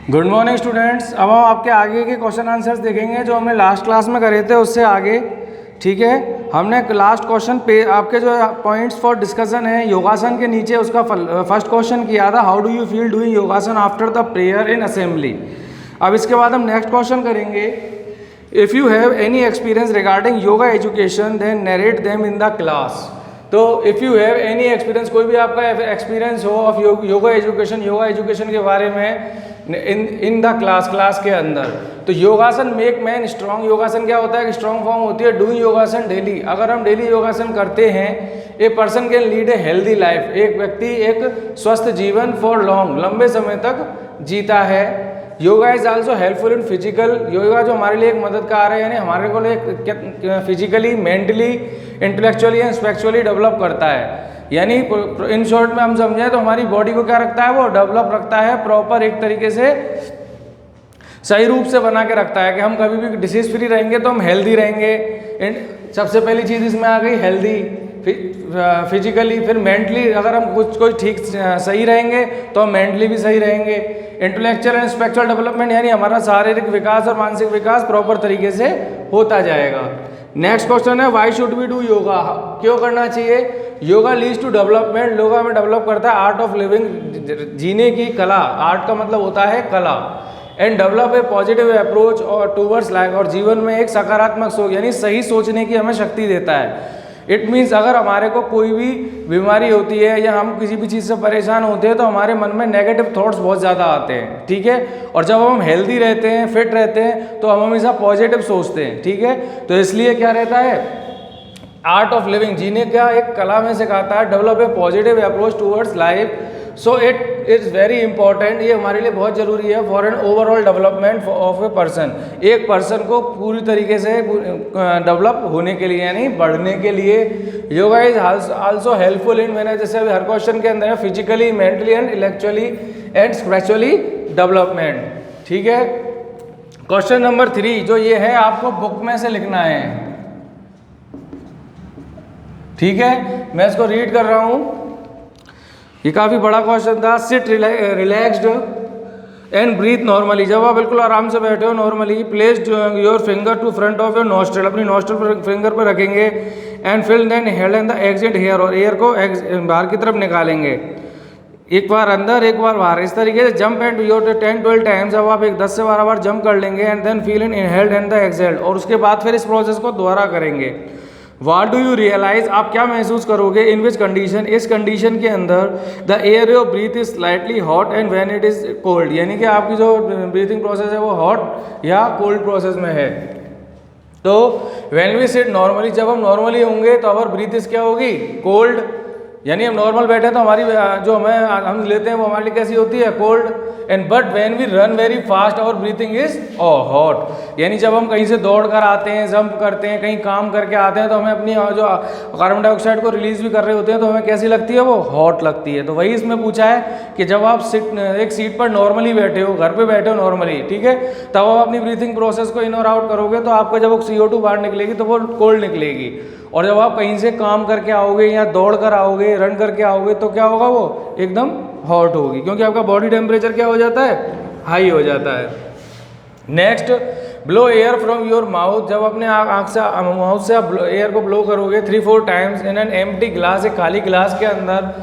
Good morning students. अब हम आपके आगे के क्वेश्चन आंसर्स देखेंगे जो हमने लास्ट क्लास में करे थे उससे आगे। ठीक है, हमने लास्ट क्वेश्चन पे आपके जो पॉइंट्स फॉर डिस्कशन है योगासन के नीचे उसका फर्स्ट क्वेश्चन किया था, how do you feel doing yogasan after the prayer in assembly. अब इसके बाद हम नेक्स्ट क्वेश्चन करेंगे, if you have any experience regarding yoga education then narrate them in the class. तो if you have any experience, कोई भी आपका experience हो ऑफ योगा एजुकेशन के बारे में इन द क्लास के अंदर। तो योगासन मेक मैन स्ट्रांग। योगासन क्या होता है कि स्ट्रांग फॉर्म होती है डूइंग योगासन डेली। अगर हम डेली योगासन करते हैं, a person can lead a healthy life. एक व्यक्ति एक स्वस्थ जीवन फॉर लॉन्ग, लंबे समय तक जीता है। Yoga is also helpful in physical. Yoga जो हमारे लिए एक मददगार है, यानी हमारे को एक physically, mentally, intellectually and spiritually develop करता है। यानी इन शॉर्ट में हम समझें तो हमारी बॉडी को क्या रखता है, वो डेवलप रखता है, प्रॉपर एक तरीके से सही रूप से बना के रखता है कि हम कभी भी डिसीज फ्री रहेंगे तो हम हेल्दी रहेंगे। सबसे पहली चीज़ इसमें आ गई हेल्दी, फिजिकली, फिर मेंटली अगर हम कोई ठीक सही रहेंगे तो हम मेंटली भी सही रहेंगे। इंटेलेक्चुअल एंड स्पिरिचुअल डेवलपमेंट, यानी हमारा शारीरिक विकास और मानसिक विकास प्रॉपर तरीके से होता जाएगा। नेक्स्ट क्वेश्चन है, why should we do yoga. क्यों करना चाहिए yoga? Leads to development. Yoga में डेवलप करता है आर्ट ऑफ लिविंग, जीने की कला। आर्ट का मतलब होता है कला। And develop a positive approach और टूवर्ड्स लाइफ, और जीवन में एक सकारात्मक सोच यानी सही सोचने की हमें शक्ति देता है। इट मीन्स अगर हमारे को कोई भी बीमारी होती है या हम किसी भी चीज़ से परेशान होते हैं तो हमारे मन में नेगेटिव थॉट्स बहुत ज़्यादा आते हैं। ठीक है, और जब हम हेल्दी रहते हैं, फिट रहते हैं, तो हम हमेशा पॉजिटिव सोचते हैं। ठीक है, तो इसलिए क्या रहता है, आर्ट ऑफ लिविंग, जीने का एक कला में सिखाता है। Develop a positive approach towards life, so it is very important. ये हमारे लिए बहुत ज़रूरी है for an overall development of a person. एक पर्सन को पूरी तरीके से डेवलप होने के लिए, यानी बढ़ने के लिए। Yoga is also helpful in, मैंने जैसे अभी हर क्वेश्चन के अंदर है, physically, mentally and intellectually and spiritually development. ठीक है, क्वेश्चन नंबर 3 जो ये है आपको बुक में से लिखना है। ठीक है, मैं इसको रीड कर रहा हूँ। ये काफ़ी बड़ा क्वेश्चन था। Sit relaxed and breathe normally. जब आप बिल्कुल आराम से बैठे हो normally, place your finger to front of your nostril. अपनी नॉस्ट्रल पर फिंगर पर रखेंगे। And feel then held and the exit air, और एयर को बाहर की तरफ निकालेंगे। एक बार अंदर एक बार बाहर, इस तरीके से जंप एंड योर 10-12 टाइम्स। अब आप 10 से 12 बार जंप कर लेंगे। And then feel in inhaled and the exhaled, और उसके बाद फिर इस प्रोसेस को दोबारा करेंगे। What do you realize, आप क्या महसूस करोगे? इन विच कंडीशन, इस कंडीशन के अंदर the air your breathe is slightly hot and when it is cold, यानी कि आपकी जो ब्रीथिंग प्रोसेस है वो हॉट या कोल्ड प्रोसेस में है। तो व्हेन वी सिट नॉर्मली, जब हम नॉर्मली होंगे तो अवर ब्रीथ इज क्या होगी, कोल्ड। यानी हम नॉर्मल बैठे तो हमारी जो हम लेते हैं वो हमारे लिए कैसी होती है, cold. And but when we run very fast our breathing is hot. यानी जब हम कहीं से दौड़ कर आते हैं, जंप करते हैं, कहीं काम करके आते हैं तो हमें अपनी जो कार्बन डाइऑक्साइड को रिलीज भी कर रहे होते हैं तो हमें कैसी लगती है, वो हॉट लगती है। तो वही इसमें पूछा है कि जब आप एक सीट पर नॉर्मली बैठे हो, घर पे बैठे हो नॉर्मली, ठीक है, तब आप अपनी ब्रीथिंग प्रोसेस को इन और आउट करोगे तो आपका जब वो CO2 बाहर निकलेगी तो वो कोल्ड निकलेगी। और जब आप कहीं से काम करके आओगे या दौड़ कर आओगे, रन करके आओगे, तो क्या होगा, वो एकदम हॉट होगी, क्योंकि आपका बॉडी टेम्परेचर क्या हो जाता है, हाई हो जाता है। Next, blow air from your mouth. जब अपने आँख से, माउथ से आप एयर को ब्लो करोगे 3-4 times in an empty glass, एक खाली ग्लास के अंदर,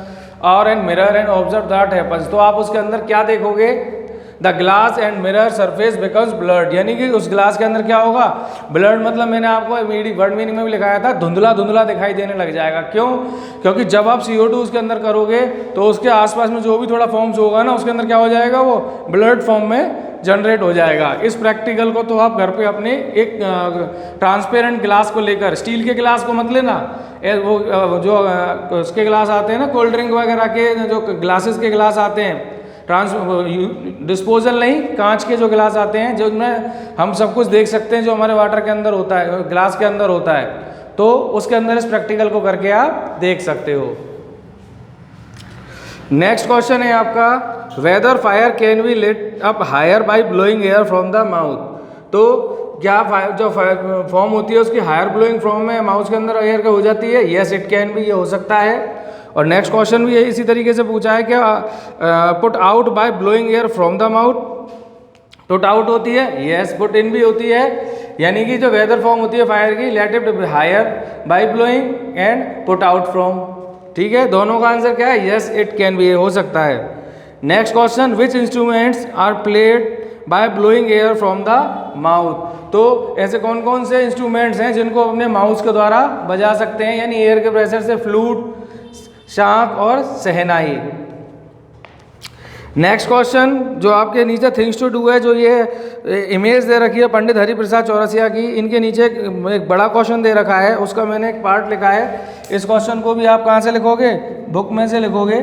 और an mirror and observe that happens. तो आप उसके अंदर क्या देखोगे, the glass and mirror surface becomes blurred, यानी कि उस ग्लास के अंदर क्या होगा, ब्लर्ड मतलब मैंने आपको वर्ड मीनिंग में भी लिखाया था, धुंधला धुंधला दिखाई देने लग जाएगा। क्यों? क्योंकि जब आप CO2 उसके अंदर करोगे तो उसके आसपास में जो भी थोड़ा फॉर्म्स होगा ना, उसके अंदर क्या हो जाएगा, वो ब्लड फॉर्म में जनरेट हो जाएगा। इस प्रैक्टिकल को तो आप घर पे अपने एक ट्रांसपेरेंट ग्लास को लेकर, स्टील के ग्लास को मत लेना, वो जो उसके ग्लास आते हैं ना, कोल्ड ड्रिंक वगैरह के जो ग्लासेस के ग्लास आते हैं, डिस्पोजल नहीं, कांच के जो गिलास आते हैं जिनमें हम सब कुछ देख सकते हैं, जो हमारे वाटर के अंदर होता है, ग्लास के अंदर होता है, तो उसके अंदर इस प्रैक्टिकल को करके आप देख सकते हो। नेक्स्ट क्वेश्चन है आपका, whether fire can be lit up higher by blowing air from the mouth. तो क्या जो फायर फॉर्म होती है उसकी हायर ब्लोइंग फॉर्म में माउथ के अंदर एयर का हो जाती है? यस इट कैन बी, ये हो सकता है। और नेक्स्ट क्वेश्चन भी इसी तरीके से पूछा है, क्या put out by blowing air from the mouth. Put out होती है, यस। पुट इन भी होती है, यानी कि जो वेदर फॉर्म होती है फायर की, let it higher by blowing and put out from. ठीक है, दोनों का आंसर क्या है? यस इट कैन बी, हो सकता है। Next question, which instruments are played by blowing air from the mouth. तो ऐसे कौन कौन से इंस्ट्रूमेंट्स हैं जिनको अपने माउथ के द्वारा बजा सकते हैं, यानी एयर के प्रेशर से? फ्लूट, शांख और शहनाई। नेक्स्ट क्वेश्चन जो आपके नीचे थिंग्स टू डू है, जो ये इमेज दे रखी है पंडित हरिप्रसाद चौरसिया की, इनके नीचे एक बड़ा क्वेश्चन दे रखा है, उसका मैंने एक पार्ट लिखा है। इस क्वेश्चन को भी आप कहाँ से लिखोगे? बुक में से लिखोगे।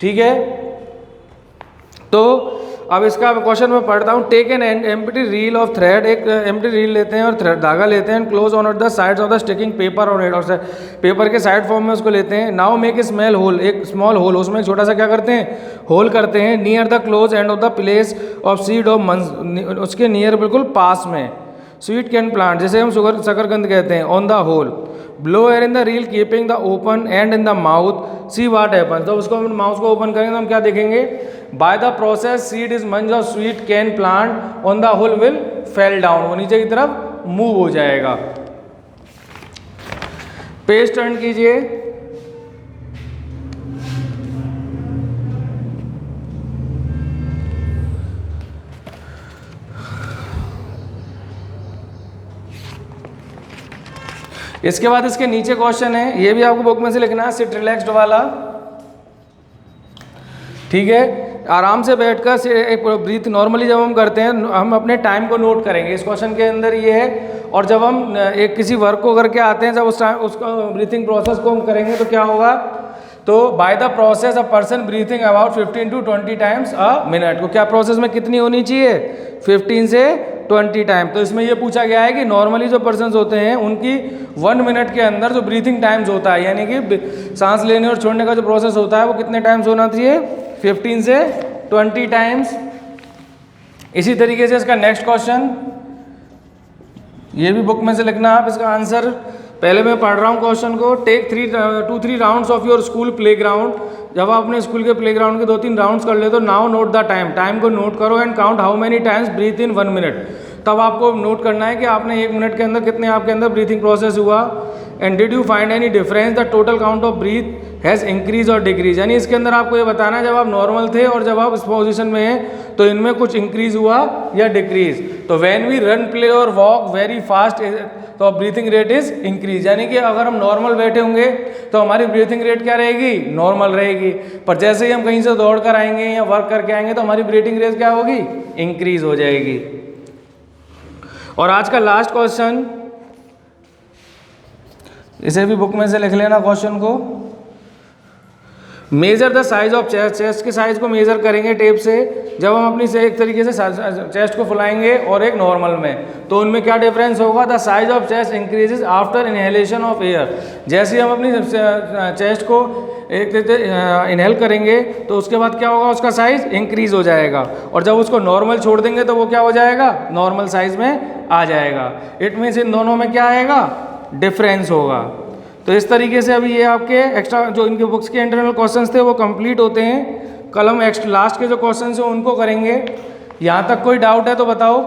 ठीक है, तो अब इसका क्वेश्चन मैं पढ़ता हूँ। Take an empty reel of thread, एक एम्प्टी रील लेते हैं और थ्रेड धागा लेते हैं, close on the sides of the sticking paper और हेड, और पेपर के साइड फॉर्म में उसको लेते हैं। Now make a small hole, एक स्मॉल होल, उसमें एक छोटा सा क्या करते हैं? होल करते हैं। Near the close end of the place of seed of मंस, उसके नियर बिल्कुल पास में। स्वीट कैन प्लांट, जैसे हम शकरकंद कहते हैं। On the hole, blow air in the reel keeping the open end in the mouth, see what happen. तो उसको हम माउथ को ओपन करेंगे तो हम क्या देखेंगे? By the process seed is मंज of sweet cane plant on the hole will fell down, वो नीचे की तरफ मूव हो जाएगा। पेज टर्न कीजिए। इसके बाद इसके नीचे क्वेश्चन है, ये भी आपको बुक में से लिखना है, सिट रिलैक्स्ड वाला। ठीक है, आराम से बैठकर एक ब्रीथ नॉर्मली जब हम करते हैं, हम अपने टाइम को नोट करेंगे। इस क्वेश्चन के अंदर ये है। और जब हम एक किसी वर्क को करके आते हैं, जब उस टाइम उसका ब्रीथिंग प्रोसेस को हम करेंगे तो क्या होगा? तो bye the process a person breathing about 15 to 20 times a minute, को क्या प्रोसेस में कितनी होनी चाहिए? 15 से 20 टाइम। तो इसमें ये पूछा गया है कि नॉर्मली जो पर्सन होते हैं उनकी 1 मिनट के अंदर जो ब्रीथिंग टाइम्स होता है, यानी कि सांस लेने और छोड़ने का जो प्रोसेस होता है, वो कितने टाइम्स होना चाहिए? 15 से 20 टाइम्स। इसी तरीके से इसका नेक्स्ट क्वेश्चन, ये भी बुक में से लिखना आप इसका आंसर। पहले मैं पढ़ रहा हूँ क्वेश्चन को। Take 2-3 rounds of your school playground, जब आप अपने स्कूल के प्लेग्राउंड के 2-3 राउंड्स कर ले तो now note the time, time को नोट करो। And count how many times breathe in 1 minute, तब आपको नोट करना है कि आपने 1 मिनट के अंदर कितने आपके अंदर ब्रीथिंग प्रोसेस हुआ। And did you find any difference, the total count of breath has increase और डिक्रीज, यानी इसके अंदर आपको ये बताना है जब आप नॉर्मल थे और जब आप इस पोजिशन में हैं तो इनमें कुछ इंक्रीज हुआ या डिक्रीज। तो व्हेन वी रन, प्ले और वॉक वेरी फास्ट, तो ब्रीथिंग रेट इज इंक्रीज, यानी कि अगर हम नॉर्मल बैठे होंगे तो हमारी ब्रीथिंग रेट क्या रहेगी? नॉर्मल रहेगी। पर जैसे ही हम कहीं से दौड़ कर आएंगे या वर्क करके आएंगे तो हमारी ब्रीथिंग रेट क्या होगी? इंक्रीज हो जाएगी। और आज का लास्ट क्वेश्चन, इसे भी बुक में से लिख लेना क्वेश्चन को। Measure the size of chest, chest के साइज को मेजर करेंगे टेप से। जब हम अपनी से एक तरीके से चेस्ट को फुलाएंगे और एक नॉर्मल में, तो उनमें क्या डिफरेंस होगा? The size of chest increases after inhalation of air, जैसे ही हम अपनी चेस्ट को एक इनहेल करेंगे तो उसके बाद क्या होगा? उसका साइज इंक्रीज हो जाएगा। और जब उसको नॉर्मल छोड़ देंगे तो वो क्या हो जाएगा? नॉर्मल साइज में आ जाएगा। इट मीन्स इन दोनों में क्या आएगा? डिफरेंस होगा। तो इस तरीके से अभी ये आपके एक्स्ट्रा जो इनके बुक्स के इंटरनल क्वेश्चंस थे वो कंप्लीट होते हैं। कल हम लास्ट के जो क्वेश्चंस हैं उनको करेंगे। यहाँ तक कोई डाउट है तो बताओ।